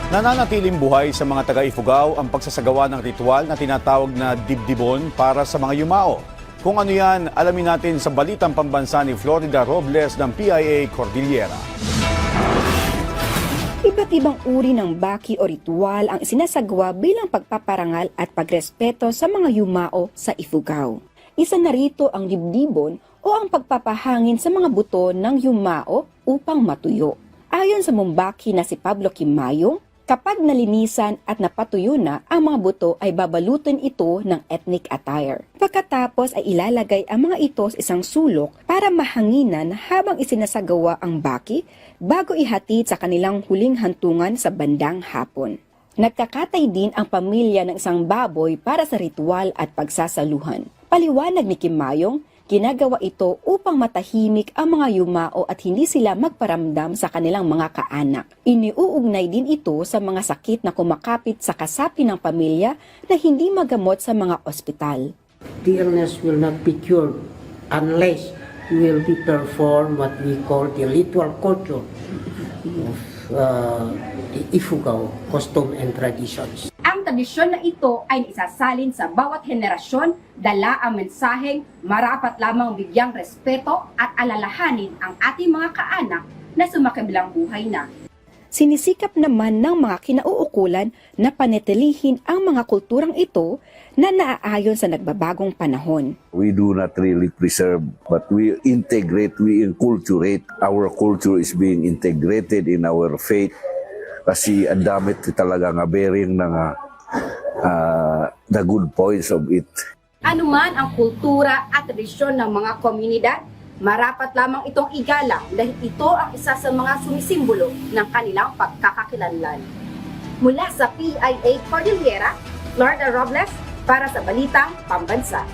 Nananatiling buhay sa mga taga-Ifugao ang pagsasagawa ng ritual na tinatawag na dibdibon para sa mga yumao. Kung ano yan, alamin natin sa Balitang Pambansa ni Florida Robles ng PIA Cordillera. Iba't ibang uri ng baki o ritual ang isinasagawa bilang pagpaparangal at pagrespeto sa mga yumao sa Ifugao. Isa na rito ang dibdibon o ang pagpapahangin sa mga buto ng yumao upang matuyo. Ayon sa Mumbaki na si Pablo Kimayong, kapag nalinisan at napatuyo na ang mga buto ay babalutin ito ng ethnic attire. Pagkatapos ay ilalagay ang mga ito sa isang sulok para mahanginan habang isinasagawa ang baki bago ihatid sa kanilang huling hantungan sa bandang hapon. Nagkakatay din ang pamilya ng isang baboy para sa ritual at pagsasaluhan. Paliwanag ni Kimayong, ginagawa ito upang matahimik ang mga yumao at hindi sila magparamdam sa kanilang mga kaanak. Iniuugnay din ito sa mga sakit na kumakapit sa kasapi ng pamilya na hindi magamot sa mga ospital. The illness will not be cured unless will be performed what we call the ritual culture of the Ifugao custom and traditions. Ang tradisyon na ito ay isasalin sa bawat henerasyon, dala ang mensaheng marapat lamang bigyang respeto at alalahanin ang ating mga kaanak na sumakibilang buhay na. Sinisikap naman ng mga kinauukulan na panatilihin ang mga kulturang ito na naaayon sa nagbabagong panahon. We do not really preserve, but we integrate, we inculturate. Our culture is being integrated in our faith kasi ang damit talaga nga bearing ng the good points of it. Anuman ang kultura at tradisyon ng mga komunidad, marapat lamang itong igalang dahil ito ang isa sa mga sumisimbolo ng kanilang pagkakakilanlan. Mula sa PIA Cordillera, Florida Robles para sa Balitang Pambansa.